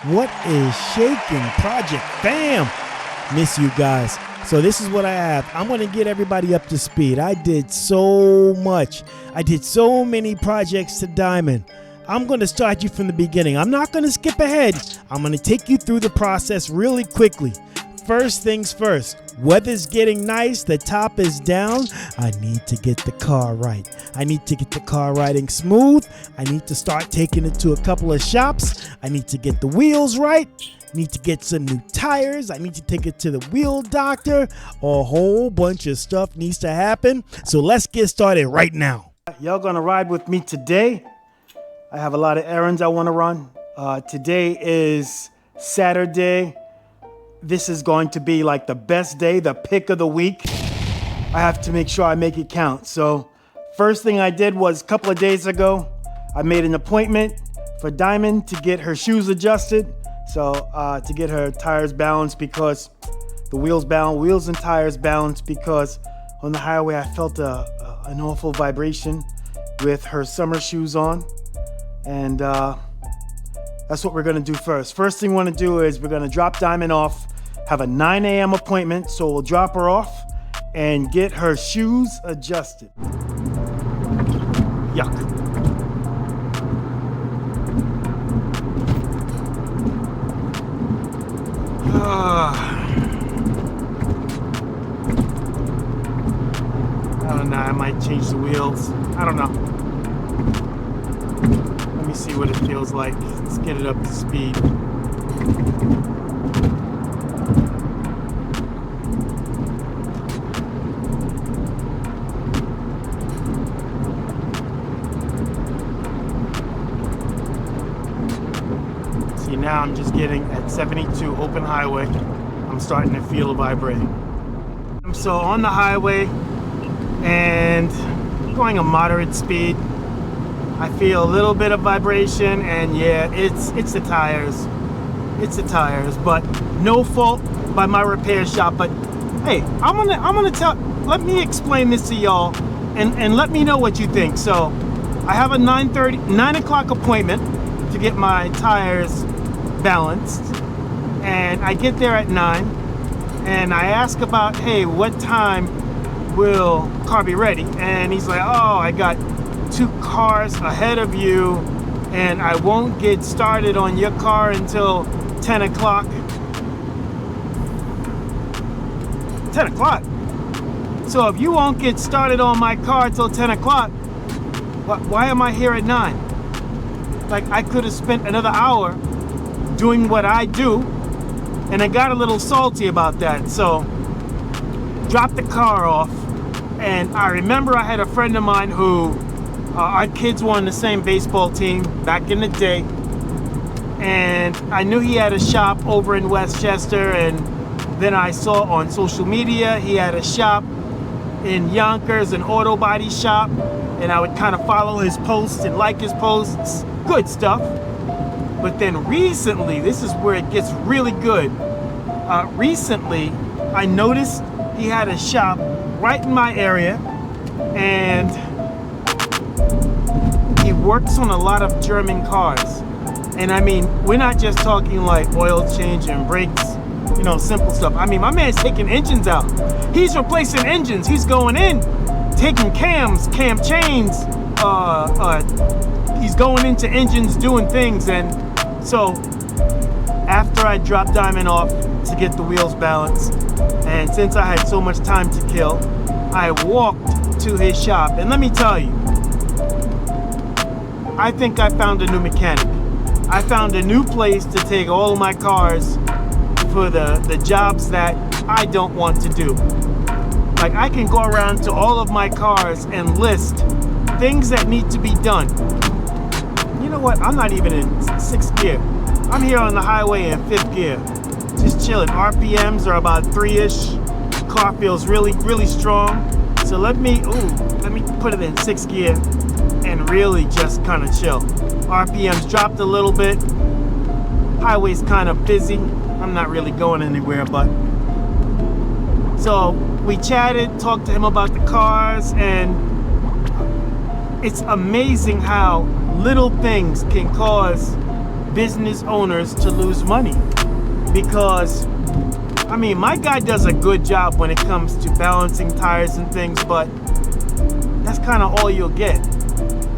What is shaking, Project Fam? Miss you guys. So this is what I have. I'm going to get everybody up to speed. I did so much. I did so many projects to Diamond. I'm going to start you from the beginning. I'm not going to skip ahead. I'm going to take you through the process really quickly. First things first, weather's getting nice, the top is down. I need to get the car right. I need to get the car riding smooth. I need to start taking it to a couple of shops. I need to get the wheels right. I need to get some new tires. I need to take it to the wheel doctor. A whole bunch of stuff needs to happen. So let's get started right now. Y'all gonna ride with me today. I have a lot of errands I wanna run. Today is Saturday. This is going to be like the best day, the pick of the week. I have to make sure I make it count. So first thing I did was a couple of days ago, I made an appointment for Diamond to get her shoes adjusted. So to get her tires balanced, because the wheels and tires balanced, because on the highway I felt an awful vibration with her summer shoes on. And that's what we're gonna do first. First thing we wanna do is we're gonna drop Diamond off, have a 9 a.m. appointment, so we'll drop her off and get her shoes adjusted. Yuck. I don't know, I might change the wheels. I don't know. Let me see what it feels like. Let's get it up to speed. See, now I'm just getting at 72 open highway. I'm starting to feel a vibrating. So on the highway and going a moderate speed, I feel a little bit of vibration, and yeah, it's the tires. It's the tires, but no fault by my repair shop. But hey, I'm gonna let me explain this to y'all and let me know what you think. So I have a 9 o'clock appointment to get my tires balanced, and I get there at 9, and I ask about, hey, what time will car be ready? And he's like, oh, I got 2 cars ahead of you, and I won't get started on your car until 10 o'clock. 10 o'clock? So if you won't get started on my car till 10 o'clock, why am I here at 9? Like, I could have spent another hour doing what I do, and I got a little salty about that. So dropped the car off, and I remember I had a friend of mine who our kids were on the same baseball team back in the day, and I knew he had a shop over in Westchester, and then I saw on social media he had a shop in Yonkers, an auto body shop, and I would kind of follow his posts and like his posts. Good stuff. But then recently, this is where it gets really good. Recently, I noticed he had a shop right in my area, and he works on a lot of German cars. And I mean, we're not just talking like oil change and brakes, you know, simple stuff. I mean, my man's taking engines out. He's replacing engines. He's going in, taking cams, cam chains. He's going into engines, doing things. And so after I dropped Diamond off to get the wheels balanced, and since I had so much time to kill, I walked to his shop. And let me tell you, I think I found a new mechanic. I found a new place to take all of my cars for the jobs that I don't want to do. Like, I can go around to all of my cars and list things that need to be done. You know what? I'm not even in 6th gear. I'm here on the highway in 5th gear. Just chilling. RPMs are about 3-ish. Car feels really, really strong. So let me put it in 6th gear and really just kind of chill. RPMs dropped a little bit. Highway's kind of busy. I'm not really going anywhere, but. So we chatted, talked to him about the cars, and it's amazing how little things can cause business owners to lose money, because I mean, my guy does a good job when it comes to balancing tires and things, but that's kind of all you'll get.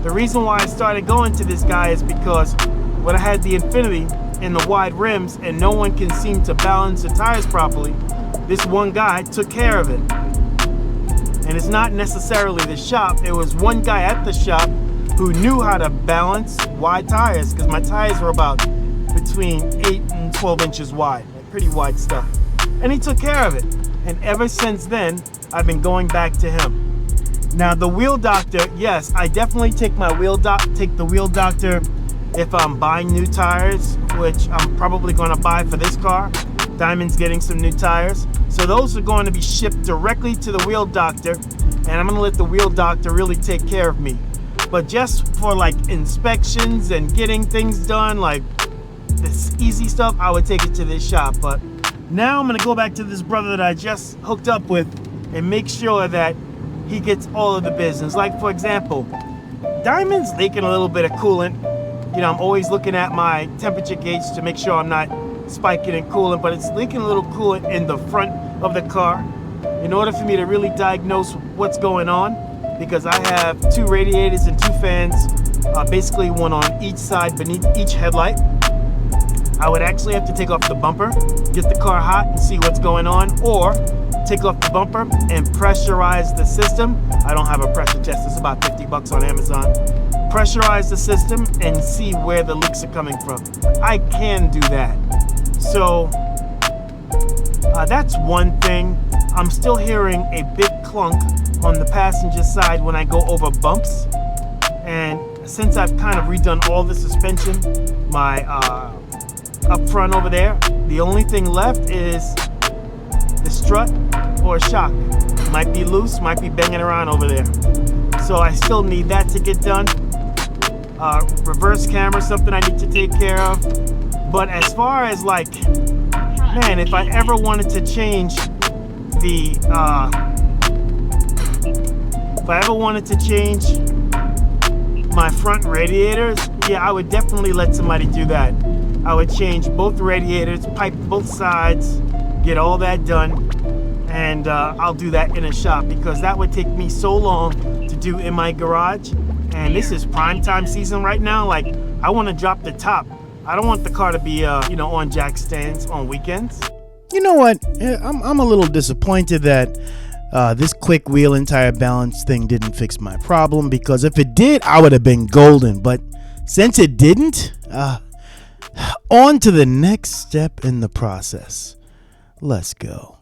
The reason why I started going to this guy is because when I had the Infinity and the wide rims and no one can seem to balance the tires properly, this one guy took care of it. And it's not necessarily the shop, it was one guy at the shop who knew how to balance wide tires, because my tires were about between 8 and 12 inches wide, like pretty wide stuff. And he took care of it. And ever since then, I've been going back to him. Now the wheel doctor, yes, I definitely take the wheel doctor if I'm buying new tires, which I'm probably going to buy for this car. Diamond's getting some new tires. So those are going to be shipped directly to the wheel doctor, and I'm going to let the wheel doctor really take care of me. But just for like inspections and getting things done, like this easy stuff, I would take it to this shop. But now I'm going to go back to this brother that I just hooked up with and make sure that he gets all of the business. Like, for example, Diamond's leaking a little bit of coolant. You know, I'm always looking at my temperature gauge to make sure I'm not spiking in coolant, but it's leaking a little coolant in the front of the car. In order for me to really diagnose what's going on, because I have 2 radiators and 2 fans, basically one on each side beneath each headlight, I would actually have to take off the bumper, get the car hot and see what's going on, or take off the bumper and pressurize the system. I don't have a pressure test, it's about 50 bucks on Amazon. Pressurize the system and see where the leaks are coming from. I can do that. So that's one thing. I'm still hearing a big clunk on the passenger side when I go over bumps. And since I've kind of redone all the suspension, my up front over there, the only thing left is the strut or shock. Might be loose, might be banging around over there. So I still need that to get done. Reverse camera, something I need to take care of. But as far as like, man, if I ever wanted to change the, my front radiators, yeah, I would definitely let somebody do that. I would change both radiators, pipe both sides, get all that done, and I'll do that in a shop, because that would take me so long to do in my garage. And this is prime time season right now. Like, I want to drop the top. I don't want the car to be, on jack stands on weekends. You know what? I'm a little disappointed that this quick wheel and tire balance thing didn't fix my problem, because if it did, I would have been golden. But since it didn't, on to the next step in the process. Let's go.